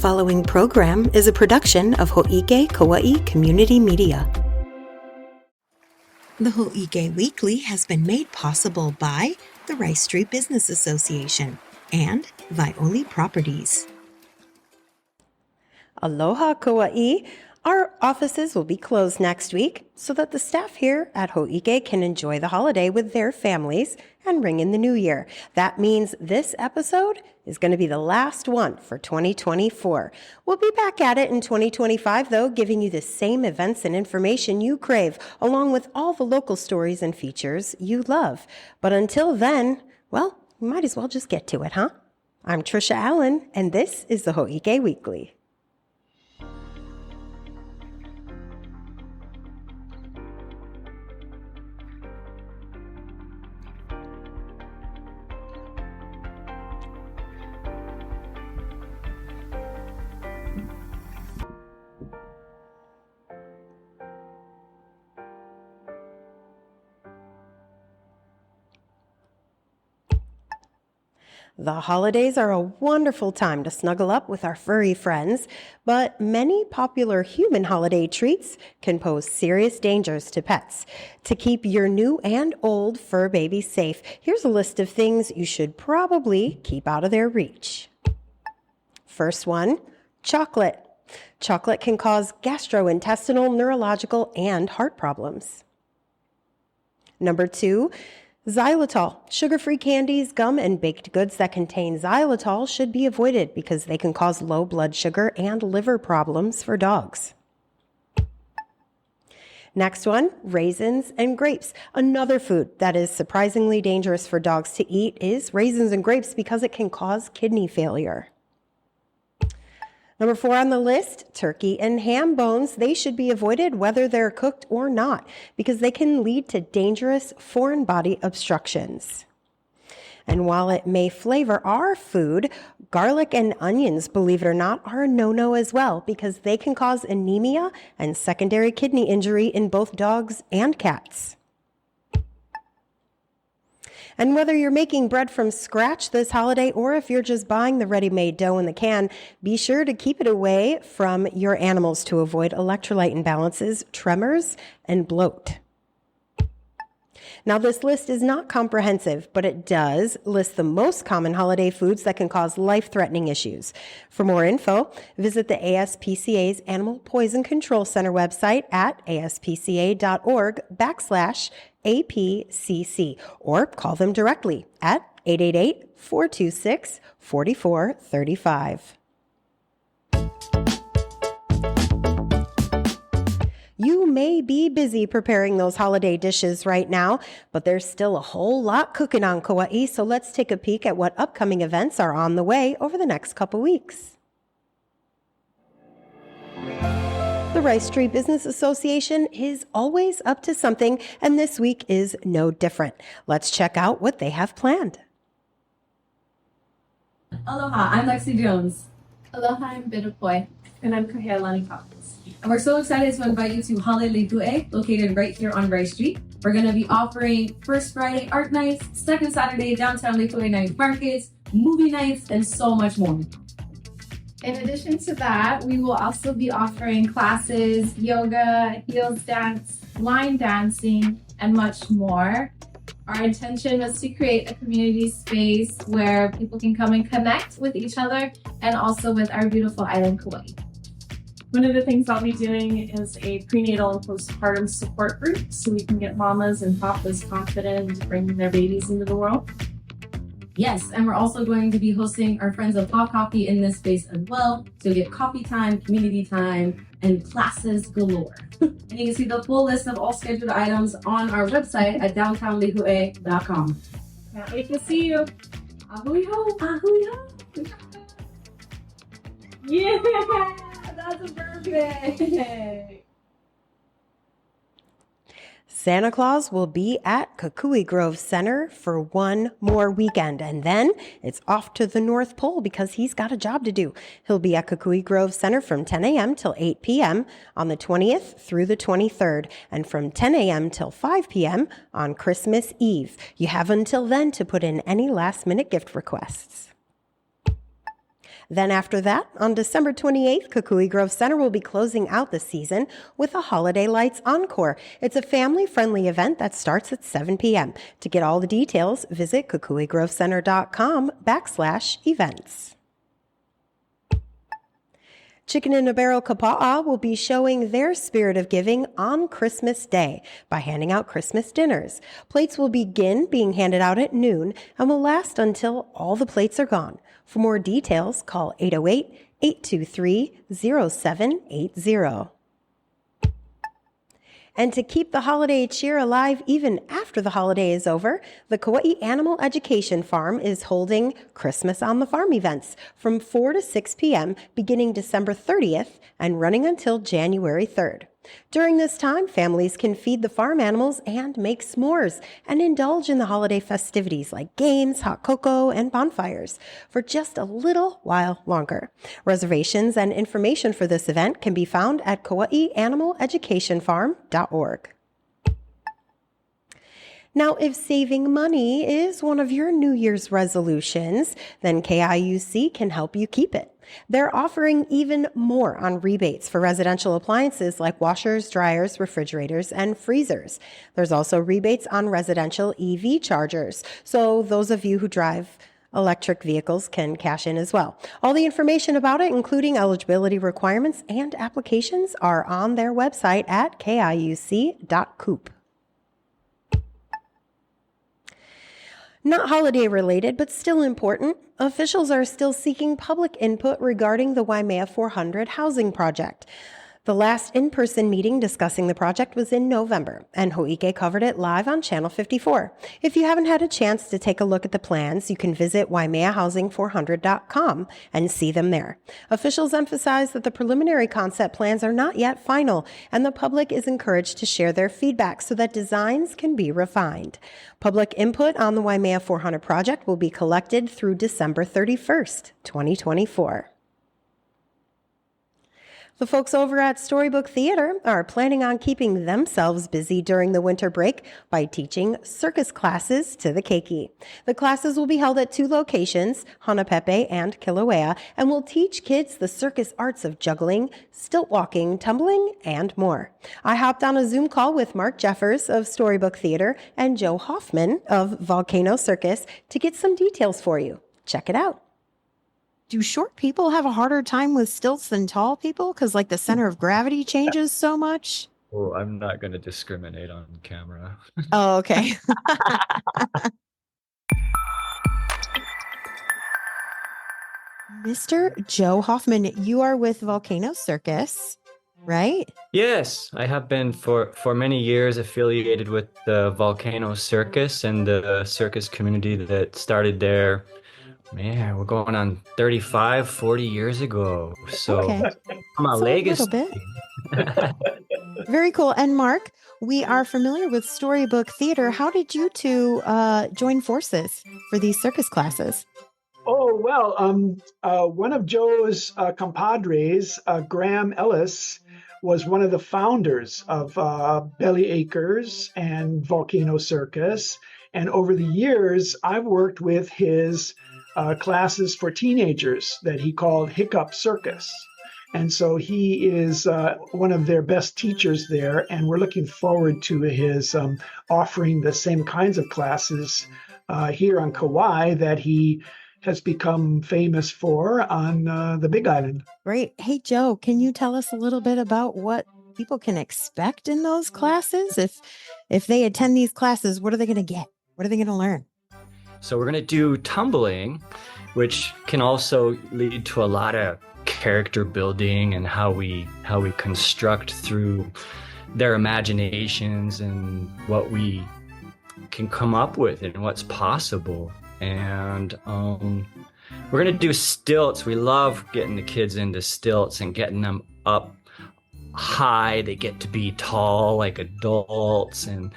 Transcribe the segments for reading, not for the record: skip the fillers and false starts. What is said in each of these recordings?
following program is a production of Hō'ike Kauai Community Media. The Hō'ike Weekly has been made possible by the Rice Street Business Association and Violi Properties. Aloha, Kauai. Our offices will be closed next week so that the staff here at Hō'ike can enjoy the holiday with their families and ring in the new year. That means this episode is going to be the last one for 2024. We'll be back at it in 2025, though, giving you the same events and information you crave, along with all the local stories and features you love. But until then, well, you might as well just get to it, huh? I'm Trisha Allen, and this is the Hō'ike Weekly. The holidays are a wonderful time to snuggle up with our furry friends, but many popular human holiday treats can pose serious dangers to pets. To keep your new and old fur babies safe, here's a list of things you should probably keep out of their reach. First one, chocolate. Chocolate can cause gastrointestinal, neurological, and heart problems. Number two, xylitol. Sugar-free candies, gum, and baked goods that contain xylitol should be avoided because they can cause low blood sugar and liver problems for dogs. Next one, raisins and grapes. Another food that is surprisingly dangerous for dogs to eat is raisins and grapes because it can cause kidney failure. Number 4 on the list, turkey and ham bones. They should be avoided whether they're cooked or not because they can lead to dangerous foreign body obstructions. And while it may flavor our food, garlic and onions, believe it or not, are a no-no as well because they can cause anemia and secondary kidney injury in both dogs and cats. And whether you're making bread from scratch this holiday or if you're just buying the ready-made dough in the can, be sure to keep it away from your animals to avoid electrolyte imbalances, tremors, and bloat. Now, this list is not comprehensive, but it does list the most common holiday foods that can cause life-threatening issues. For more info, visit the ASPCA's Animal Poison Control Center website at aspca.org/APCC or call them directly at 888-426-4435. You may be busy preparing those holiday dishes right now, but there's still a whole lot cooking on Kauai, so let's take a peek at what upcoming events are on the way over the next couple weeks. The Rice Street Business Association is always up to something, and this week is no different. Let's check out what they have planned. Aloha, I'm Lexi Jones. Aloha, I'm Bitapoy. And I'm Kahealani Cox. And we're so excited to invite you to Hale located right here on Rice Street. We're going to be offering First Friday art nights, Second Saturday downtown Lihue night markets, movie nights, and so much more. In addition to that, we will also be offering classes, yoga, heels dance, line dancing, and much more. Our intention was to create a community space where people can come and connect with each other and also with our beautiful island, Kauai. One of the things I'll be doing is a prenatal and postpartum support group so we can get mamas and papas confident in bringing their babies into the world. Yes, and we're also going to be hosting our Friends of Hot Coffee in this space as well. So you get coffee time, community time, and classes galore. And you can see the full list of all scheduled items on our website at downtownlihue.com. Can't wait to see you. Ahui ho! Ahui ho! Yeah! That's perfect! Santa Claus will be at Kukui Grove Center for one more weekend, and then it's off to the North Pole because he's got a job to do. He'll be at Kukui Grove Center from 10 a.m. till 8 p.m. on the 20th through the 23rd, and from 10 a.m. till 5 p.m. on Christmas Eve. You have until then to put in any last-minute gift requests. Then after that, on December 28th, Kukui Grove Center will be closing out the season with a Holiday Lights Encore. It's a family-friendly event that starts at 7 p.m. To get all the details, visit kukuigrovecenter.com/events. Chicken in a Barrel Kapa'a will be showing their spirit of giving on Christmas Day by handing out Christmas dinners. Plates will begin being handed out at noon and will last until all the plates are gone. For more details, call 808-823-0780. And to keep the holiday cheer alive even after the holiday is over, the Kauai Animal Education Farm is holding Christmas on the Farm events from 4 to 6 p.m. beginning December 30th and running until January 3rd. During this time, families can feed the farm animals and make s'mores and indulge in the holiday festivities like games, hot cocoa, and bonfires for just a little while longer. Reservations and information for this event can be found at kauaianimaleducationfarm.org. Now, if saving money is one of your New Year's resolutions, then KIUC can help you keep it. They're offering even more on rebates for residential appliances like washers, dryers, refrigerators, and freezers. There's also rebates on residential EV chargers, so those of you who drive electric vehicles can cash in as well. All the information about it, including eligibility requirements and applications, are on their website at kiuc.coop. Not holiday related, but still important, officials are still seeking public input regarding the Waimea 400 housing project. The last in-person meeting discussing the project was in November, and Hō'ike covered it live on Channel 54. If you haven't had a chance to take a look at the plans, you can visit waimeahousing400.com and see them there. Officials emphasize that the preliminary concept plans are not yet final, and the public is encouraged to share their feedback so that designs can be refined. Public input on the Waimea 400 project will be collected through December 31st, 2024. The folks over at Storybook Theater are planning on keeping themselves busy during the winter break by teaching circus classes to the keiki. The classes will be held at 2 locations, Hanapepe and Kilauea, and will teach kids the circus arts of juggling, stilt walking, tumbling, and more. I hopped on a Zoom call with Mark Jeffers of Storybook Theater and Joe Hoffman of Volcano Circus to get some details for you. Check it out. Do short people have a harder time with stilts than tall people? Because like the center of gravity changes so much? Oh, I'm not going to discriminate on camera. Oh, okay. Mr. Joe Hoffman, you are with Volcano Circus, right? Yes, I have been for many years affiliated with the Volcano Circus and the circus community that started there. Man, we're going on 35, 40 years ago. So Okay. I'm a So legacy. a little bit. Very cool. And Mark, we are familiar with Storybook Theater. How did you two join forces for these circus classes? Oh, well, one of Joe's compadres, Graham Ellis, was one of the founders of Belly Acres and Volcano Circus. And over the years, I've worked with his classes for teenagers that he called Hiccup Circus. And so he is one of their best teachers there. And we're looking forward to his offering the same kinds of classes here on Kauai that he has become famous for on the Big Island. Great. Hey, Joe, can you tell us a little bit about what people can expect in those classes? If they attend these classes, what are they going to get? What are they going to learn? So we're going to do tumbling, which can also lead to a lot of character building and how we construct through their imaginations and what we can come up with and what's possible. And we're going to do stilts. We love getting the kids into stilts and getting them up high. They get to be tall like adults, and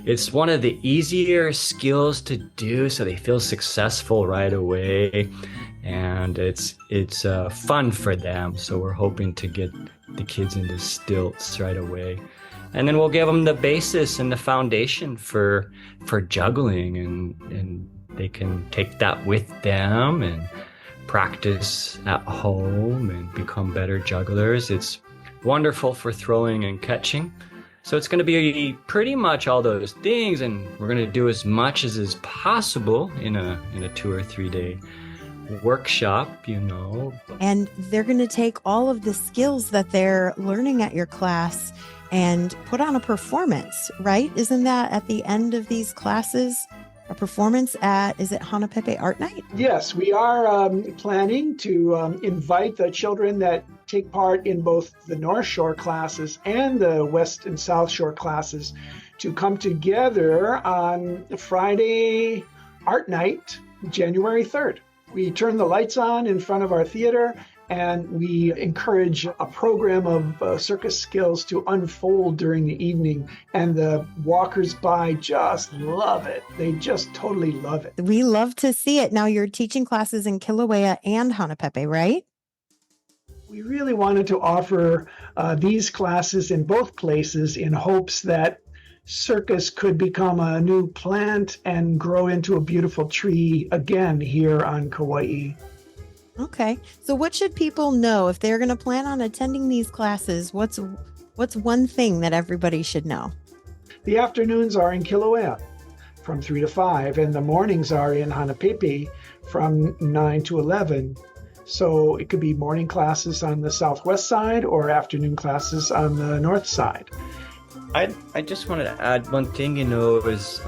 it's one of the easier skills to do, so they feel successful right away, and it's fun for them. So we're hoping to get the kids into stilts right away, and then we'll give them the basis and the foundation for juggling, and they can take that with them and practice at home and become better jugglers. It's wonderful for throwing and catching. So it's going to be pretty much all those things, and we're going to do as much as is possible in a 2 or 3 day workshop, And they're going to take all of the skills that they're learning at your class and put on a performance, right? Isn't that at the end of these classes, a performance at, is it Hanapepe Art Night? Yes, we are planning to invite the children that take part in both the North Shore classes and the West and South Shore classes to come together on Friday Art Night, January 3rd. We turn the lights on in front of our theater, and we encourage a program of circus skills to unfold during the evening. And the walkers by just love it. They just totally love it. We love to see it. Now you're teaching classes in Kilauea and Hanapepe, right? We really wanted to offer these classes in both places in hopes that circus could become a new plant and grow into a beautiful tree again here on Kauai. Okay. So what should people know if they're going to plan on attending these classes? What's one thing that everybody should know? The afternoons are in Kilauea from 3 to 5, and the mornings are in Hanapepe from 9 to 11. So it could be morning classes on the southwest side or afternoon classes on the north side. I just wanted to add one thing, is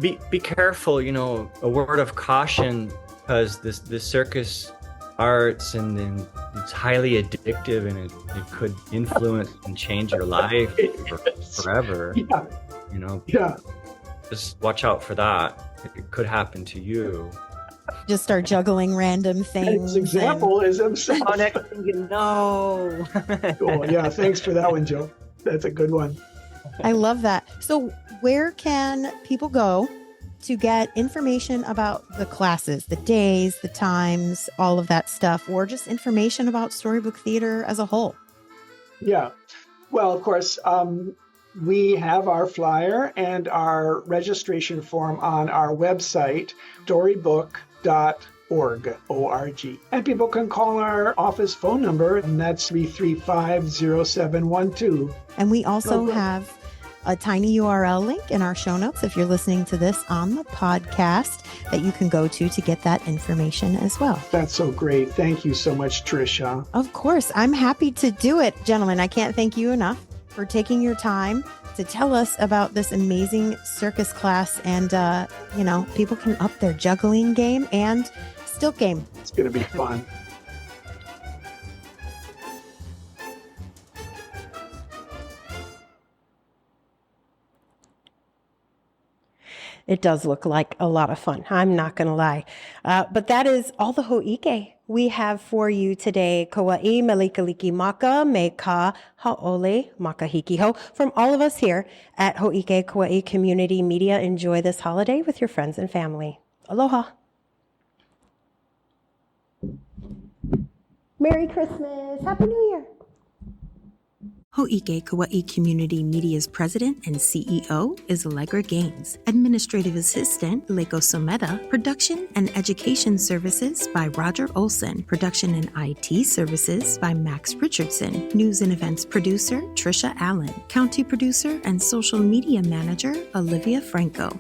be careful, a word of caution, because the circus arts and then it's highly addictive, and it could influence and change your life forever. Yeah. Just watch out for that. It could happen to you. Just start juggling random things. His example is himself. Oh, next thing you know. Cool. Yeah, thanks for that one, Joe. That's a good one. I love that. So where can people go to get information about the classes, the days, the times, all of that stuff, or just information about Storybook Theater as a whole? Yeah. Well, of course, we have our flyer and our registration form on our website, storybook.org, O-R-G. And people can call our office phone number, and that's 335-0712. And we also have a tiny URL link in our show notes if you're listening to this on the podcast that you can go to get that information as well. That's so great. Thank you so much, Tricia. Of course. I'm happy to do it. Gentlemen, I can't thank you enough for taking your time to tell us about this amazing circus class. And, people can up their juggling game and stilt game. It's going to be fun. It does look like a lot of fun. I'm not going to lie. But that is all the Hō'ike we have for you today. Kauai melikaliki maka me ka ha'ole makahiki ho. From all of us here at Hō'ike Kauai Community Media, enjoy this holiday with your friends and family. Aloha. Merry Christmas. Happy New Year. Hō'ike Kauai Community Media's president and CEO is Allegra Gaines. Administrative assistant, Leiko Someda. Production and education services by Roger Olson. Production and IT services by Max Richardson. News and events producer, Trisha Allen. County producer and social media manager, Olivia Franco.